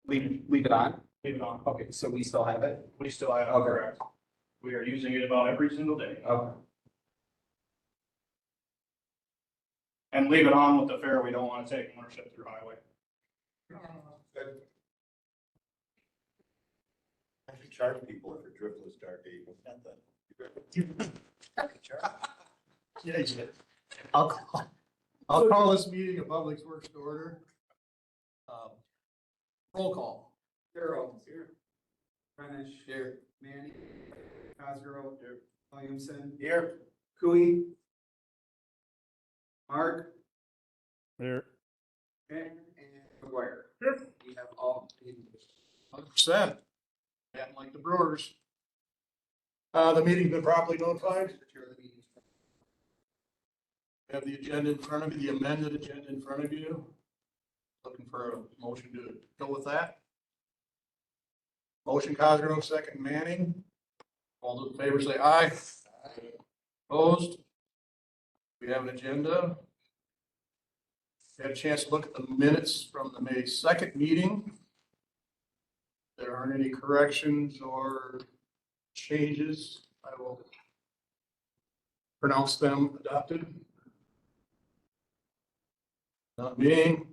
Leave it on? Leave it on. Okay, so we still have it? We still have, Okay. correct. We are using it about every single day. Okay. And leave it on with the fare we don't want to take ownership through highway. I should charge people if a driftless dark eagle. Yeah, you did. I'll call this meeting of Public Works to order. Roll call. Carol. Here. Renish. Here. Manny. Cosgrove. Here. Williamson. Here. Cooey. Mark. There. And McGuire. We have all. 100%. Yeah, like the Brewers. The meeting's been properly notified. We have the agenda in front of you, the amended agenda in front of you. Looking for a motion to go with that. Motion Cosgrove, second Manning. All those in favor say aye. Opposed? We have an agenda. Had a chance to look at the minutes from the May 2nd meeting. There aren't any corrections or changes. I will pronounce them adopted. Not being.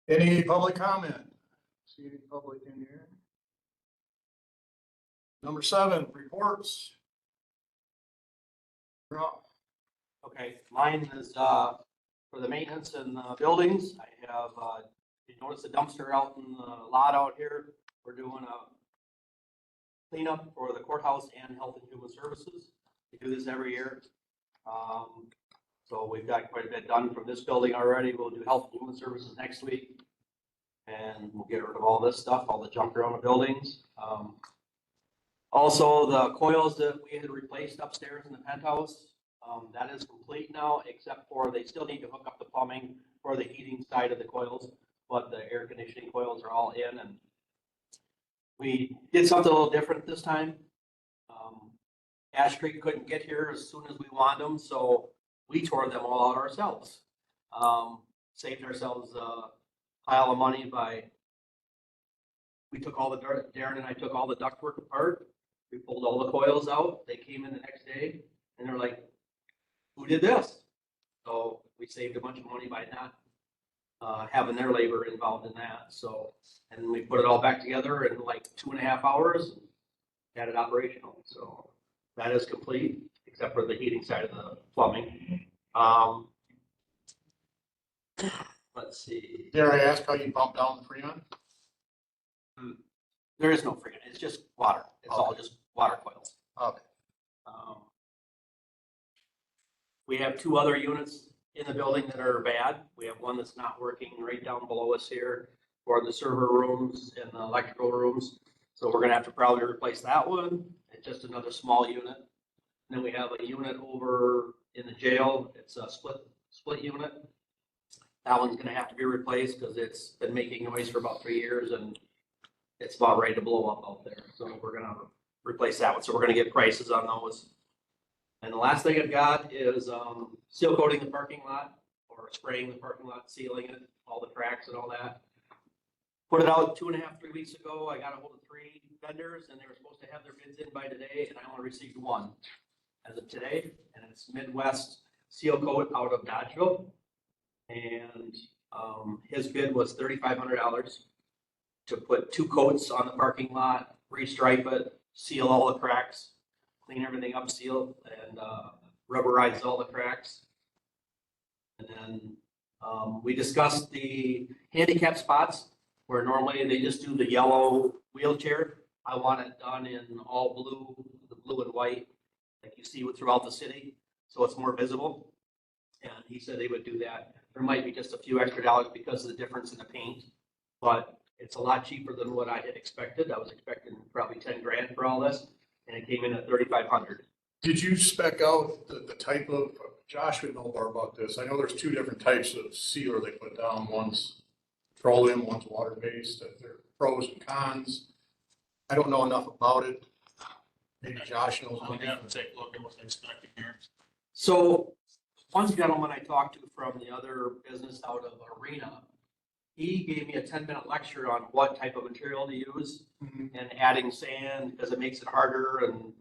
Any public comment? See any public in here? Number 7, reports. Rob. Okay, mine is, for the maintenance in buildings. I have, you notice the dumpster out in the lot out here. We're doing a cleanup for the courthouse and Health and Human Services. We do this every year. So we've got quite a bit done from this building already. We'll do Health and Human Services next week. And we'll get rid of all this stuff, all the junk around the buildings. Also, the coils that we had replaced upstairs in the penthouse, that is complete now, except for they still need to hook up the plumbing for the heating side of the coils, but the air conditioning coils are all in, and we did something a little different this time. Ash Creek couldn't get here as soon as we wanted them, so we tore them all out ourselves. Saved ourselves a pile of money by, we took all the, Darren and I took all the ductwork apart. We pulled all the coils out. They came in the next day and they're like, who did this? So we saved a bunch of money by not having their labor involved in that. So, and we put it all back together in like 2.5 hours and had it operational. So that is complete, except for the heating side of the plumbing. Let's see. Dare I ask how you pump down the Freon? There is no freon. It's just water. It's all just water coils. Okay. We have 2 other units in the building that are bad. We have one that's not working right down below us here for the server rooms and the electrical rooms. So we're gonna have to probably replace that one. It's just another small unit. And then we have a unit over in the jail. It's a split unit. That one's gonna have to be replaced because it's been making noise for about 3 years and it's about ready to blow up out there. So we're gonna replace that one. So we're gonna get prices on those. And the last thing I've got is seal coating the parking lot or spraying the parking lot, sealing it, all the cracks and all that. Put it out 2.5, 3 weeks ago. I got a hold of 3 vendors and they were supposed to have their bids in by today and I only received 1 as of today. And it's Midwest Seal Coat out of Dodgeville. And his bid was $3,500 to put 2 coats on the parking lot, restripe it, seal all the cracks, clean everything up, seal, and rubberize all the cracks. And then we discussed the handicap spots where normally they just do the yellow wheelchair. I want it done in all blue, the blue and white, like you see throughout the city, so it's more visible. And he said they would do that. There might be just a few extra dollars because of the difference in the paint, but it's a lot cheaper than what I had expected. I was expecting probably 10 grand for all this, and it came in at 3,500. Did you spec out the type of, Josh would know more about this. I know there's 2 different types of sealer they put down. One's petroleum, one's water-based. There are pros and cons. I don't know enough about it. Maybe Josh knows. I'll have to take a look at what they spec in here. So one gentleman I talked to from the other business out of Arena he gave me a 10-minute lecture on what type of material to use Mhm. and adding sand because it makes it harder and,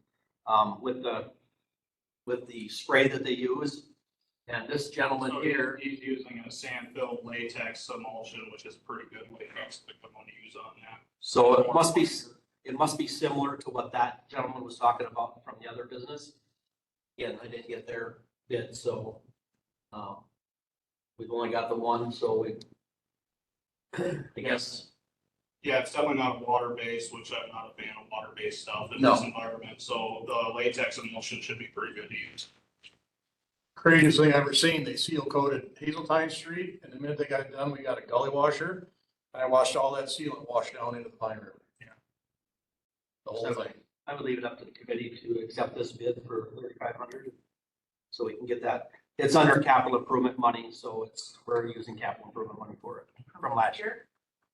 with the spray that they use. And this gentleman So here, he's using a sand-filled latex emulsion, which is pretty good latex to come on to use on that. so it must be similar to what that gentleman was talking about from the other business. Again, I didn't get their bid, so, we've only got the one, so I guess, Yeah, it's definitely not water-based, which I'm not a fan of water-based stuff in No. this environment, so the latex emulsion should be pretty good to use. Craziest thing I've ever seen, they seal coated Hazeltine Street, and the minute they got done, we got a gully washer. And I washed all that sealant washed down into the Pine River. Yeah. The whole thing. I would leave it up to the committee to accept this bid for 3,500. So we can get that. It's under capital improvement money, so we're using capital improvement money for it from last year.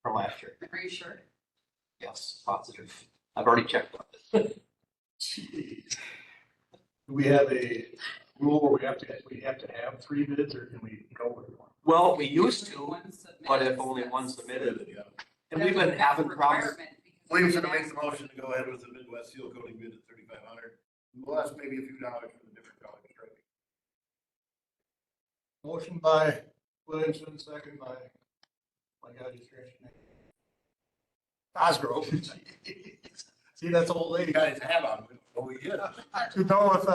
From last year. Are you sure? Yes, positive. I've already checked on it. Jeez. Do we have a rule where we have to have 3 bids, or can we go with one? Well, we used to, One submitted, but if only that's- one submitted. Yeah. And we've been that's a having problems. requirement because Williamson we makes asked- the motion to go ahead with the Midwest seal coating bid at 3,500. We'll ask maybe a few dollars for the different color striping. Motion by Williamson, second by, my God, you scratched your name. Cosgrove. See, that's old lady. He got his hat on. Oh, yeah. To go with,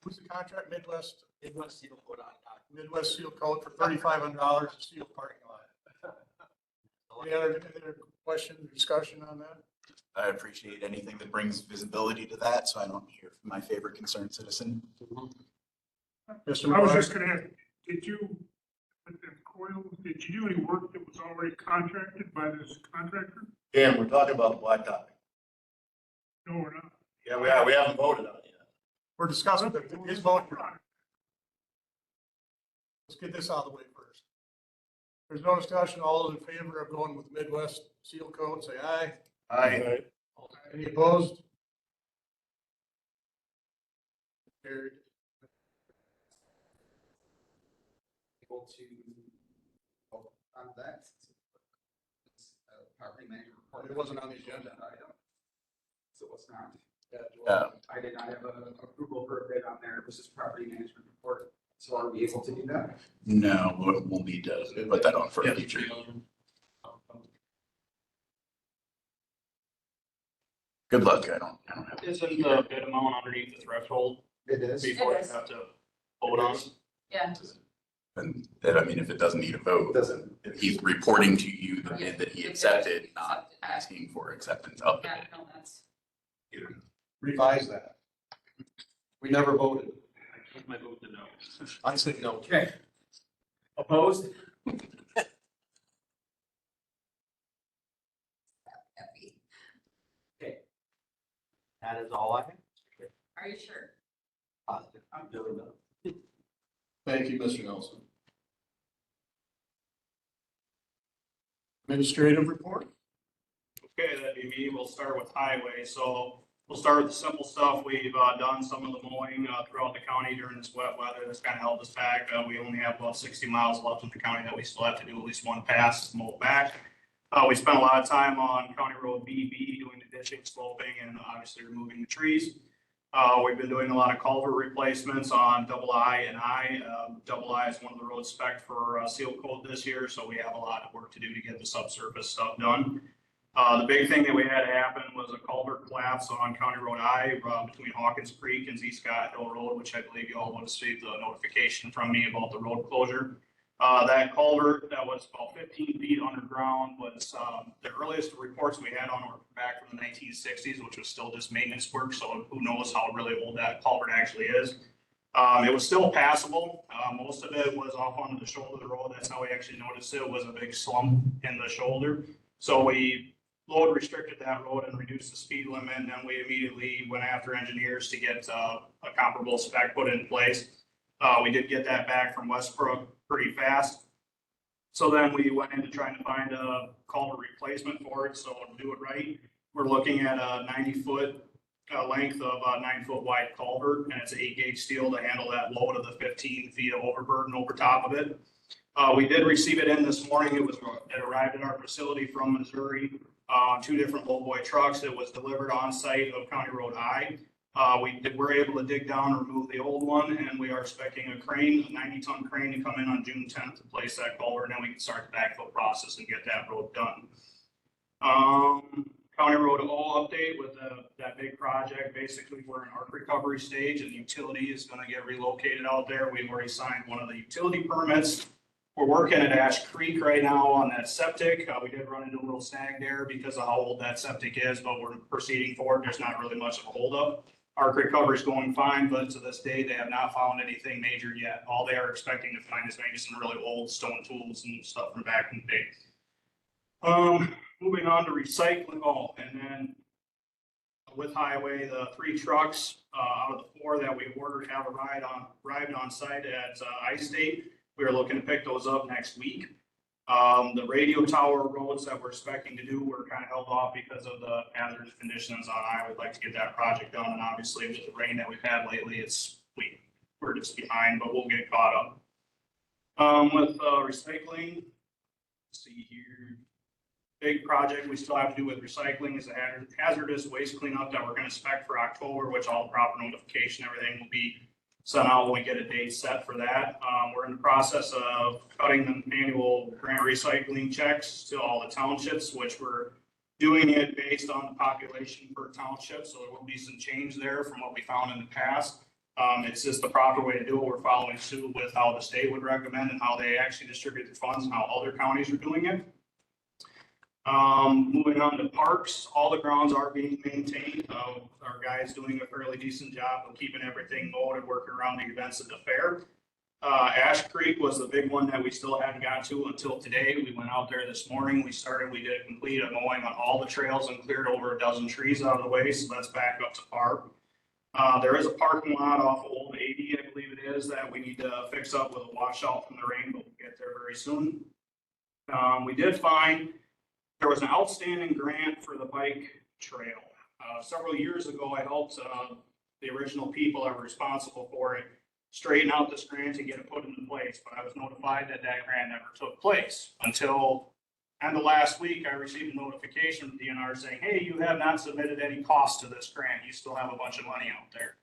who's the contract, Midwest Seal coat on top. Midwest Seal Coat for $3,500 to seal parking lot. Any other questions, discussion on that? I appreciate anything that brings visibility to that, so I don't hear from my favorite concerned citizen. Mr. I was McGuire? just gonna ask, did you, with the coil, did you do any work that was already contracted by this contractor? Dan, we're talking about the blacktop. No, or not? Yeah, we haven't voted on it yet. We're discussing his vote. Let's get this out of the way first. There's no discussion. All those in favor of going with Midwest Seal Coat, say aye. Aye. Any opposed? Carried. Able to, on that. Property manager report. It wasn't on the agenda. Item. So it's not. Yeah. I did not have a approval for a bid on there. It was just property management report. So are we able to do that? No, we'll need to put that on for a future. Good luck. I don't have. Isn't the bid amount underneath the threshold It is. before you is. have to vote on? Yeah, And that, I mean, if it doesn't need a vote, Doesn't. he's reporting to you the bid that he Yeah. accepted, not asking for acceptance of the yeah, bid. no, that's, Revise that. We never voted. My vote to no. I said no. Okay. Opposed? heavy. That is all I have. Are you sure? Positive. I'm doing that. Thank you, Mr. Nelson. Administrative report? Okay, that'd be me. We'll start with highway. So we'll start with the simple stuff. We've done some of the mowing throughout the county during this wet weather. That's kind of held us back. We only have about 60 miles left in the county that we still have to do at least one pass, mow back. We spent a lot of time on County Road BB doing the ditching, sloping, and obviously removing the trees. We've been doing a lot of culvert replacements on double I and I. Double I is one of the roads spec for seal coat this year, so we have a lot of work to do to get the subsurface stuff done. The big thing that we had happen was a culvert collapse on County Road I between Hawkins Creek and Z Scott Hill Road, which I believe you all would have received the notification from me about the road closure. That culvert that was about 15 feet underground was the earliest reports we had on it were back from the 1960s, which was still just maintenance work. So who knows how really old that culvert actually is. It was still passable. Most of it was off onto the shoulder of the road. That's how we actually noticed it was a big slump in the shoulder. So we load restricted that road and reduced the speed limit. And then we immediately went after engineers to get a comparable spec put in place. We did get that back from Westbrook pretty fast. So then we went into trying to find a culvert replacement for it. So to do it right, we're looking at a 90-foot length of a 9-foot wide culvert, and it's 8-gauge steel to handle that load of the 15 feet of overburden over top of it. We did receive it in this morning. It arrived at our facility from Missouri, 2 different lowboy trucks. It was delivered on site of County Road I. We're able to dig down and remove the old one, and we are expecting a 90-ton crane to come in on June 10th to place that culvert, and then we can start the backfill process and get that road done. County Road O update with that big project. Basically, we're in our recovery stage, and the utility is going to get relocated out there. We've already signed one of the utility permits. We're working at Ash Creek right now on that septic. We did run into a little snag there because of how old that septic is, but we're proceeding forward. There's not really much of a holdup. Our recovery is going fine, but to this day, they have not found anything major yet. All they are expecting to find is maybe some really old stone tools and stuff from back in the day. Moving on to recycling. Oh, and then with highway, the 3 trucks out of the 4 that we ordered have arrived on site at I-State. We are looking to pick those up next week. The radio tower roads that we're expecting to do were kind of held off because of the hazardous conditions on I. Would like to get that project done, and obviously with the rain that we've had lately, we're just behind, but we'll get caught up. With recycling, let's see here. Big project we still have to do with recycling is a hazardous waste cleanup that we're going to spec for October, which all the proper notification, everything will be sent out when we get a date set for that. We're in the process of cutting the annual grant recycling checks to all the townships, which we're doing it based on the population per township. So there will be some change there from what we found in the past. It's just the proper way to do it. We're following suit with how the state would recommend and how they actually distribute the funds and how other counties are doing it. Moving on to parks, all the grounds are being maintained. Our guys doing a fairly decent job of keeping everything mowed and working around the events at the fair. Ash Creek was the big one that we still hadn't got to until today. We went out there this morning. We did complete a mowing on all the trails and cleared over a dozen trees out of the way. So that's back up to par. There is a parking lot off Old 80, I believe it is, that we need to fix up with a washout from the rain, but we'll get there very soon. We did find there was an outstanding grant for the bike trail. Several years ago, I helped the original people that were responsible for it straighten out this grant and get it put into place. But I was notified that grant never took place until end of last week. I received a notification from DNR saying, hey, you have not submitted any cost to this grant. You still have a bunch of money out there.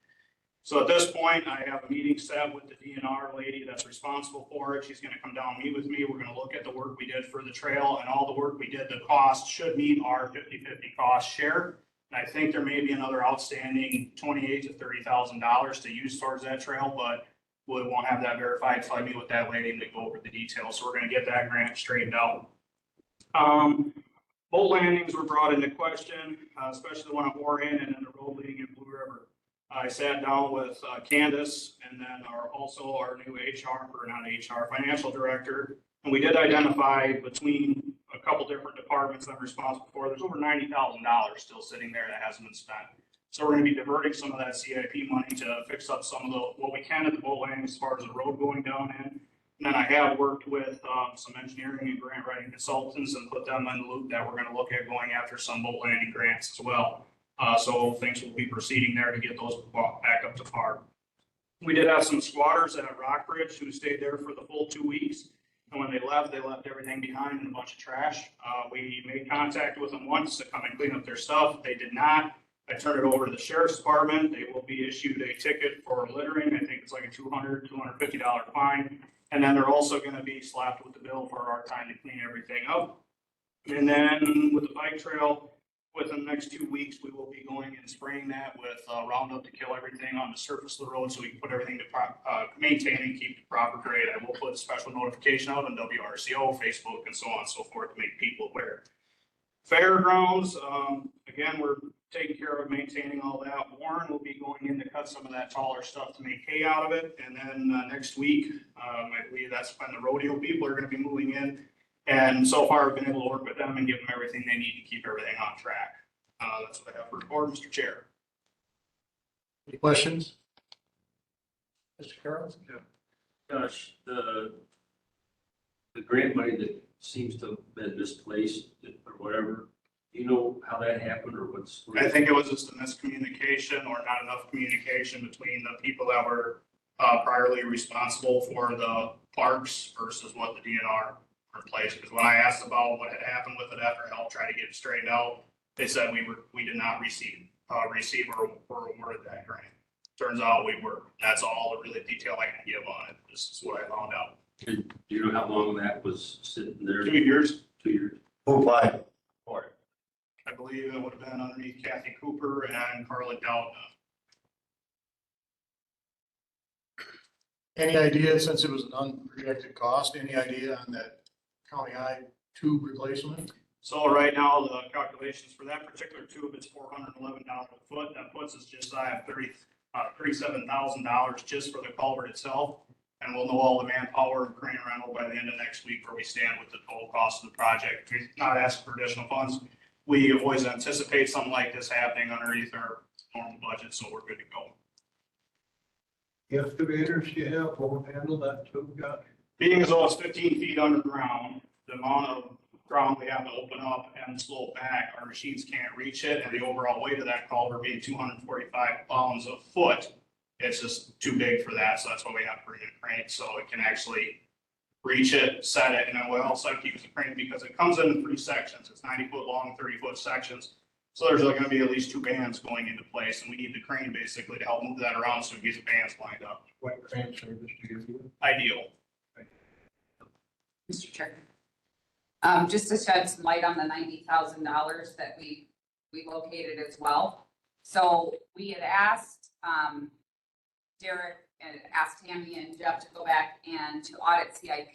So at this point, I have a meeting set with the DNR lady that's responsible for it. She's going to come down and meet with me. We're going to look at the work we did for the trail, and all the work we did, the cost should meet our 50-50 cost share. And I think there may be another outstanding $28,000 to $30,000 to use towards that trail, but we won't have that verified until I meet with that lady and to go over the details. So we're going to get that grant straightened out. Boat landings were brought into question, especially the one at Warren and then the road leading in Blue River. I sat down with Candace and then also our new financial director. And we did identify between a couple different departments I'm responsible for. There's over $90,000 still sitting there that hasn't been spent. So we're going to be diverting some of that CIP money to fix up some of what we can at the boat landing as far as the road going down in. And then I have worked with some engineering and grant writing consultants and put them in the loop that we're going to look at going after some boat landing grants as well. So things will be proceeding there to get those back up to par. We did have some squatters at Rockbridge who stayed there for the full 2 weeks. And when they left everything behind in a bunch of trash. We made contact with them once to come and clean up their stuff. They did not. I turned it over to the sheriff's department. They will be issued a ticket for littering. I think it's like a $200, $250 fine. And then they're also going to be slapped with the bill for our time to clean everything up. And then with the bike trail, within the next 2 weeks, we will be going and spraying that with Roundup to kill everything on the surface of the road so we can put everything to maintain and keep the proper grade. I will put a special notification out on WRCO, Facebook, and so on and so forth to make people aware. Fairgrounds, again, we're taking care of maintaining all that. Warren will be going in to cut some of that taller stuff to make hay out of it. And then next week, I believe that's when the rodeo people are going to be moving in. And so far, I've been able to work with them and give them everything they need to keep everything on track. That's what I have for report, Mr. Chair. Any questions? Mr. Carroll? Gosh, the grant money that seems to have been misplaced or whatever, do you know how that happened or what's? I think it was just a miscommunication or not enough communication between the people that were priorly responsible for the parks versus what the DNR replaced. Because when I asked about what had happened with it after help try to get it straightened out, they said we did not receive or awarded that grant. Turns out we were. That's all the really detail I can give on it. This is what I found out. Do you know how long that was sitting there? 2 years. 2 years. Who applied? For it. I believe it would have been underneath Kathy Cooper and Carla Dowd. Any idea, since it was an unprojected cost, any idea on that county eye tube replacement? So right now, the calculations for that particular tube, it's $411 a foot. That puts us just shy of $37,000 just for the culvert itself. And we'll know all the manpower and crane rental by the end of next week where we stand with the total cost of the project. We're not asking for additional funds. We always anticipate something like this happening underneath our normal budget, so we're good to go. The excavators you have won't handle that too, Josh? Being as though it's 15 feet underground, the amount of ground we have to open up and slope back, our machines can't reach it, and the overall weight of that culvert being 245 pounds a foot, it's just too big for that, so that's why we have to bring in a crane, so it can actually reach it, set it, and then we also have to use the crane because it comes in 3 sections. It's 90-foot long, 30-foot sections. So there's going to be at least 2 bands going into place, and we need the crane basically to help move that around so we get the bands lined up. What crane service do you use? Ideal. Mr. Chair. Just to shed some light on the $90,000 that we located as well. So we had asked Derek and asked Tammy and Jeff to go back and to audit CIP.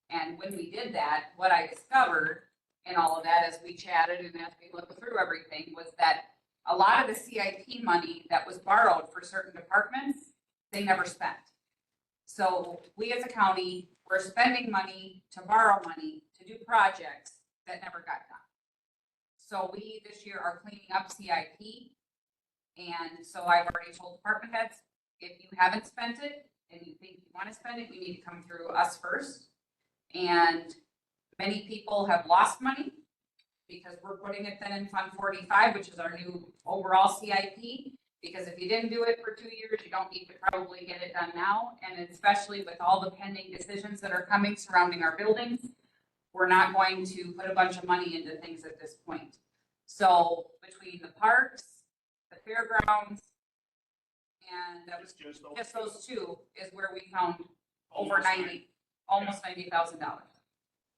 And when we did that, what I discovered in all of that as we chatted and as we looked through everything was that a lot of the CIP money that was borrowed for certain departments, they never spent. So we as a county, we're spending money to borrow money to do projects that never got done. So we this year are cleaning up CIP. And so I've already told department heads, if you haven't spent it and you think you want to spend it, you need to come through us first. And many people have lost money because we're putting it then in Fund 45, which is our new overall CIP. Because if you didn't do it for 2 years, you don't need to probably get it done now. And especially with all the pending decisions that are coming surrounding our buildings, we're not going to put a bunch of money into things at this point. So between the parks, the fairgrounds, and that was just those 2 is where we found over almost $90,000.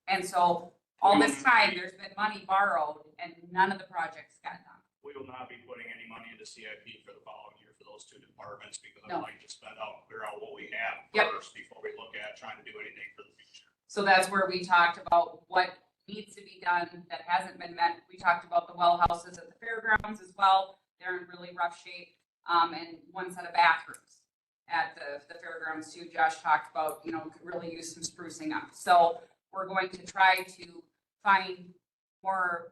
And so all this time, there's been money borrowed and none of the projects got done. We will not be putting any money into CIP for the following year for those 2 departments because I'd No. like to spend out, clear out what we have Yep. first before we look at trying to do anything for the future. So that's where we talked about what needs to be done that hasn't been met. We talked about the well houses at the fairgrounds as well. They're in really rough shape. And one set of bathrooms at the fairgrounds too. Josh talked about, could really use some sprucing up. So we're going to try to find more,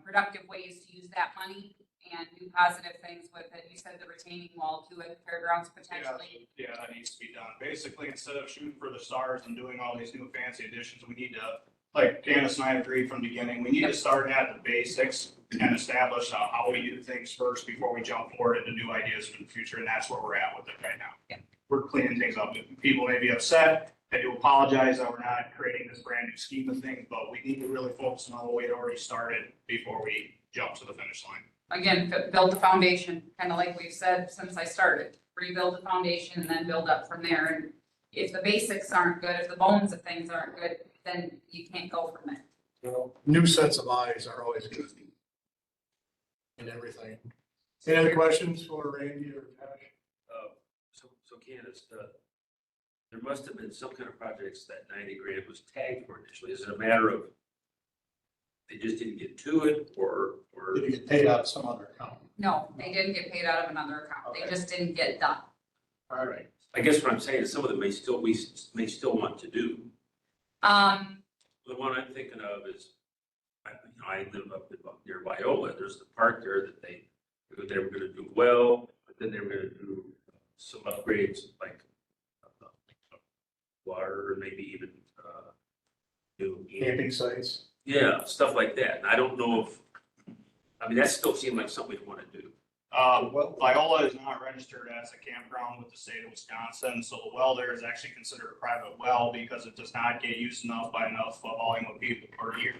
productive ways to use that money and do positive things with it. You said the retaining wall too at the fairgrounds potentially. Yeah, that needs to be done. Basically, instead of shooting for the stars and doing all these new fancy additions, we need to, like Candace and I agreed from the beginning, we need to start at the basics and establish how we do things first before we jump forward into new ideas for the future. And that's where we're at with it right now. Yeah. We're cleaning things up. People may be upset. I do apologize that we're not creating this brand new scheme of things, but we need to really focus on what we had already started before we jump to the finish line. Again, build the foundation, kind of like we've said since I started. Rebuild the foundation and then build up from there. And if the basics aren't good, if the bones of things aren't good, then you can't go from there. Well, new sets of eyes are always good. In everything. Any other questions for Randy or Josh? So Candace, there must have been some kind of projects that 90 grand was tagged for initially. Is it a matter of they just didn't get to it or? Did you get paid out of some other account? No, they didn't get paid out of another account. They Okay. just didn't get done. All right. I guess what I'm saying is some of them we may still want to do. The one I'm thinking of is, I live up near Viola. There's the park there that they were gonna do well, but then they were gonna do some upgrades like water, or maybe even new. Camping sites. Yeah, stuff like that. And I don't know if, that still seemed like something we want to do. Viola is not registered as a campground with the state of Wisconsin, so the well there is actually considered a private well because it does not get used enough by enough volume of people per year.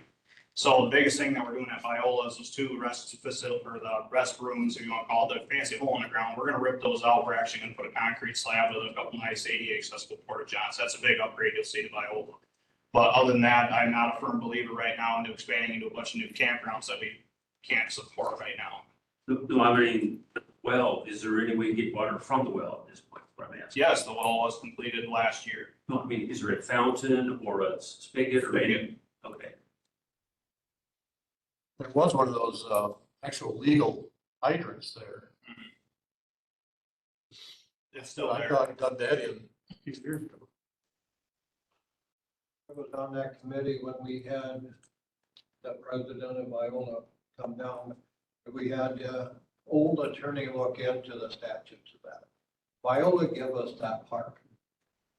So the biggest thing that we're doing at Viola is those two rest facility, or the restrooms, if you want to call it, the fancy hole in the ground. We're gonna rip those out. We're actually gonna put a concrete slab with a couple nice ADA accessible porta johns. That's a big upgrade you'll see to Viola. But other than that, I'm not a firm believer right now into expanding into a bunch of new campgrounds that we can't support right now. No, I mean, well, is there any way to get water from the well at this point? What I'm asking. Yes, the well was completed last year. No, I mean, is there a fountain or a spigot or anything? Okay. There was one of those, actual legal hydrants there. It's still I there. thought I dug that in a few years ago. I was on that committee when we had the president of Viola come down. We had old attorney look into the statutes of that. Viola gave us that park.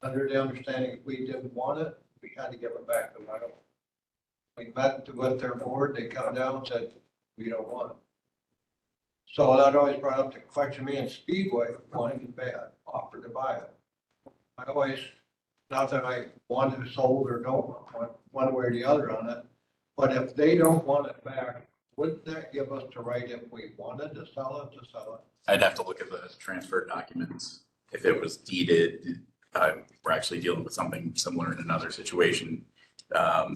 Under the understanding, if we didn't want it, we had to give it back to Viola. We met with their board, they come down and said, we don't want it. So that always brought up the question, me and Speedway wanted it bad, offered to buy it. I always, not that I want it sold or don't want one way or the other on it, but if they don't want it back, wouldn't that give us the right if we wanted to sell it, to sell it? I'd have to look at the transfer documents. If it was deeded, we're actually dealing with something similar in another situation.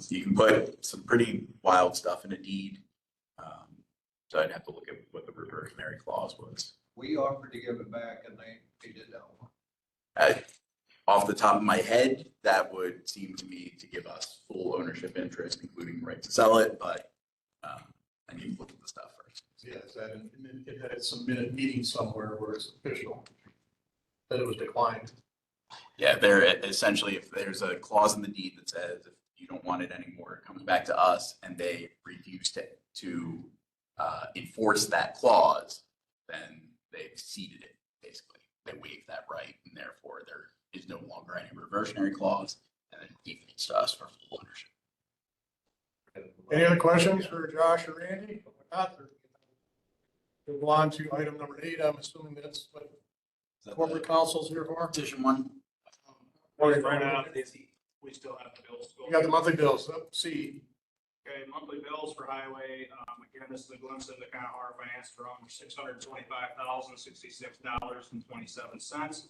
You can put some pretty wild stuff in a deed. So I'd have to look at what the reversionary clause was. We offered to give it back and they did not want it. Off the top of my head, that would seem to me to give us full ownership interest, including the right to sell it, but I need to look at the stuff first. Yes, and it had some minute meeting somewhere where it's official, that it was declined. Yeah, there essentially, if there's a clause in the deed that says if you don't want it anymore, it comes back to us and they refuse to enforce that clause, then they've ceded it, basically. They waive that right, and therefore there is no longer any reversionary clause, and then it defaults to us for full ownership. Any other questions for Josh or Randy? We'll go on to item number 8. I'm assuming that's what corporate counsel's here for. Petition one? Right now, we still have the bills to go. You got the monthly bills, let's see. Okay, monthly bills for highway, again, this is a glimpse into kind of our finance from $625,066.27.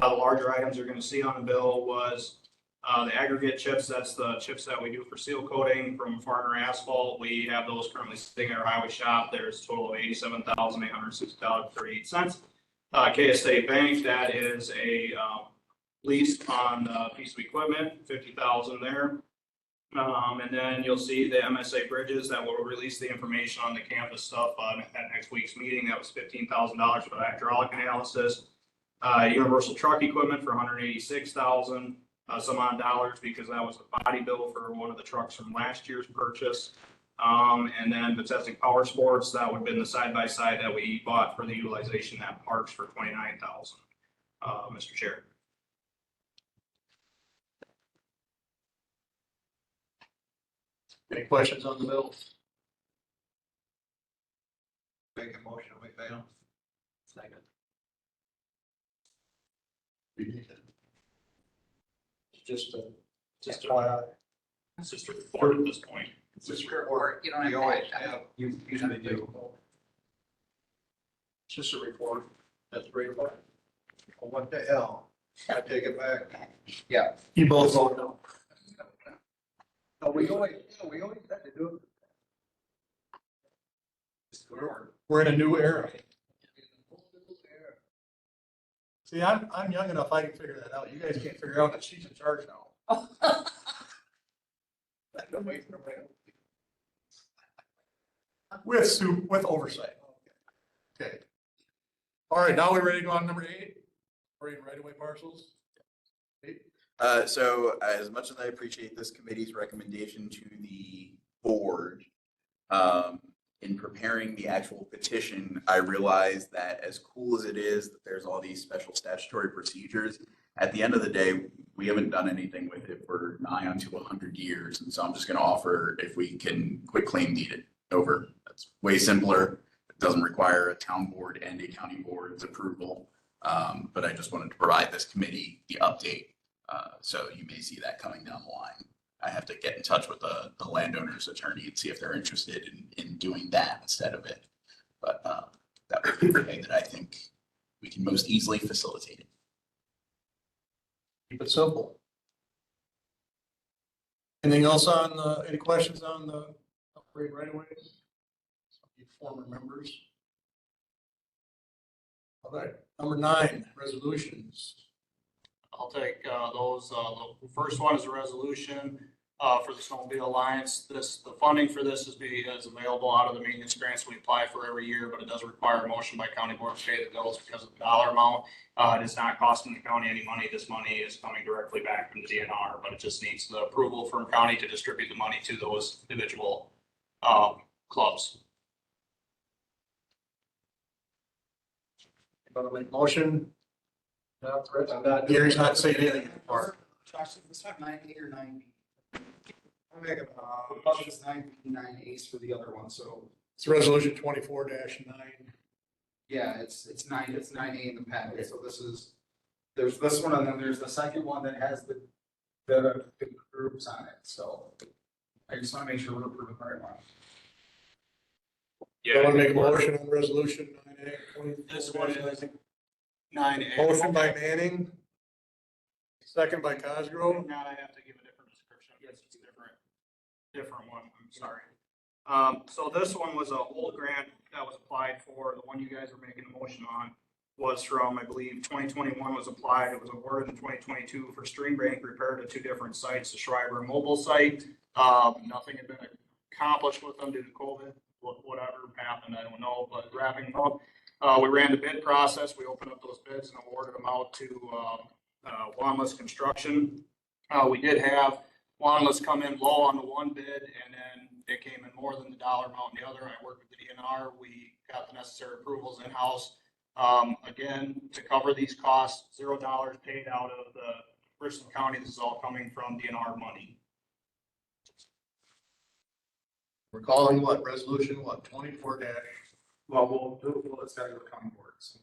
The larger items you're gonna see on the bill was the aggregate chips. That's the chips that we do for seal coating from Farner Asphalt. We have those currently sitting at our highway shop. There's a total of $87,860.38. KSA Bank, that is a lease on a piece of equipment, $50,000 there. And then you'll see the MSA bridges that will release the information on the campus stuff at next week's meeting. That was $15,000 for the hydraulic analysis. Universal truck equipment for $186,000 some odd dollars, because that was the body bill for one of the trucks from last year's purchase. And then the testing power sports, that would have been the side-by-side that we bought for the utilization at parks for $29,000, Mr. Chair. Any questions on the bills? Make a motion, we fail. Second. Just a It's just a report at this point. It's just a report. You don't have We to always act on it. have. You usually do. It's just a report. That's the report. Well, what the hell? I take it back. You both vote no. No, we always had to do it. We're in a new era. See, I'm young enough, I can figure that out. You guys can't figure out that she's in charge now. With oversight. Okay. All right, now we're ready to go on number 8. Or in right-of-way parcels. 8. So as much as I appreciate this committee's recommendation to the board, in preparing the actual petition, I realized that as cool as it is that there's all these special statutory procedures, at the end of the day, we haven't done anything with it for nigh onto 100 years. And so I'm just going to offer if we can quit claim deed it over. That's way simpler. It doesn't require a town board and a county board's approval. But I just wanted to provide this committee the update. So you may see that coming down the line. I have to get in touch with the landowner's attorney and see if they're interested in doing that instead of it. But that would be the way that I think we can most easily facilitate it. Keep it simple. Anything else on any questions on the upgrade right away? Former members. All right, number 9, resolutions. I'll take those. The first one is a resolution for the Snowmobile Alliance. The funding for this is available out of the maintenance grants we apply for every year, but it does require a motion by county board to pay the bills because of the dollar amount. It is not costing the county any money. This money is coming directly back from the DNR, but it just needs the approval from county to distribute the money to those individual clubs. Want to make a motion? No, Rich? I'm not. Gary's not saying anything. Mark. Josh, it's not 9A or 9B. I'll make a Above is 9B, 9A's for the other one, so It's resolution 24-9. yeah, it's 9A in the packet, so there's this one, and then there's the second one that has the groups on it, so I just want to make sure we're approving the right one. I want to make a motion on resolution 9A. This one is 9A. Motion by Manning. Second by Cosgrove. Now I have to give a different description. Yes, it's a different one. I'm sorry. So this one was a old grant that was applied for. The one you guys are making a motion on was from, I believe, 2021 was applied. It was awarded in 2022 for stream bank repair to 2 different sites, the Schreiber mobile site. Nothing had been accomplished with them due to COVID. Whatever happened, I don't know, but wrapping them up, we ran the bid process. We opened up those bids and awarded them out to Wanless Construction. We did have Wanless come in low on the one bid, and then it came in more than the dollar amount in the other. I worked with the DNR. We got the necessary approvals in-house. Again, to cover these costs, $0 paid out of the Richland County. This is all coming from DNR money. We're calling what? Resolution what? 24-. Well, it's got to go to county boards.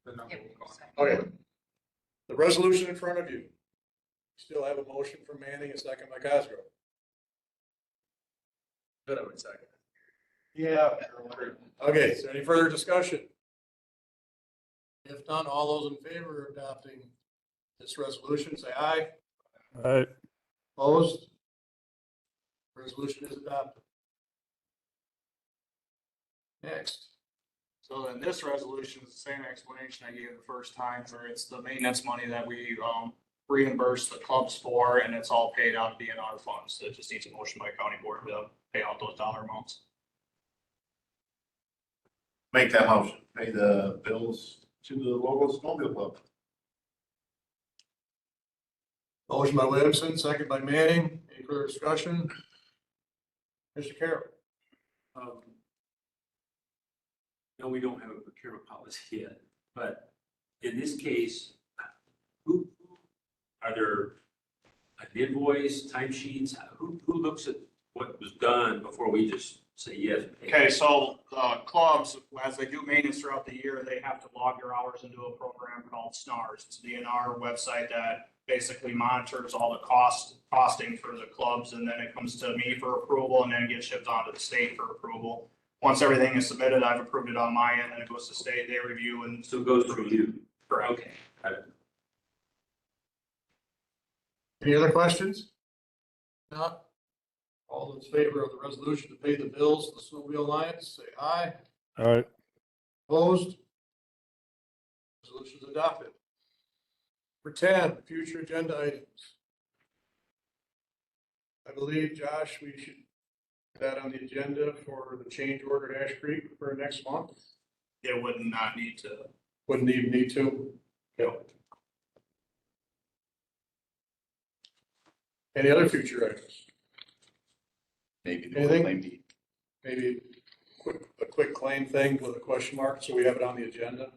The number will go on. Okay. The resolution in front of you. Still have a motion from Manning, a second by Cosgrove. Good, I would second. Yeah. Okay, is there any further discussion? If none, all those in favor of adopting this resolution, say aye. Aye. Opposed? Resolution is adopted. Next. So then this resolution is the same explanation I gave the first time, where it's the maintenance money that we reimburse the clubs for, and it's all paid out of DNR funds. So it just needs a motion by county board to pay out those dollar amounts. Make that motion, pay the bills to the local snowmobile club. Motion by Williamson, second by Manning. Any further discussion? Mr. Carroll. No, we don't have a procurement policy yet, but in this case, who are there an invoice, timesheets? Who looks at what was done before we just say yes? Okay, so clubs, as they do maintenance throughout the year, they have to log their hours into a program called SNARS. It's a DNR website that basically monitors all the costing for the clubs, and then it comes to me for approval, and then it gets shipped on to the state for approval. Once everything is submitted, I've approved it on my end, and it goes to state, they review, and So it goes through you. correct. Okay. Any other questions? Not. All those in favor of the resolution to pay the bills to the Snowmobile Alliance, say aye. Aye. Opposed? Resolution is adopted. Number 10, future agenda items. I believe, Josh, we should put that on the agenda for the change order at Ash Creek for next month. It would not need to. Wouldn't even need to. Go. Any other future items? Maybe the Anything? claim deed. Maybe a quick claim thing with a question mark, so we have it on the agenda.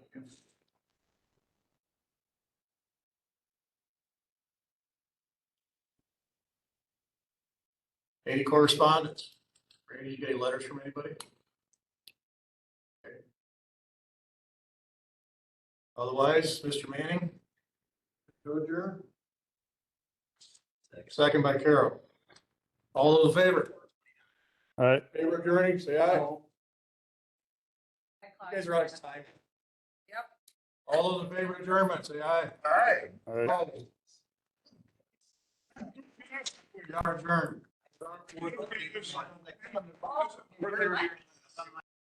Any correspondence? Randy, you get any letters from anybody? Okay. Otherwise, Mr. Manning, To adjourn? second by Carol. All those in favor? All right. Favor adjourning, say aye. You guys are out of time. Yep. All those in favor of adjournment, say aye. Aye. All right. We are adjourned. We're there.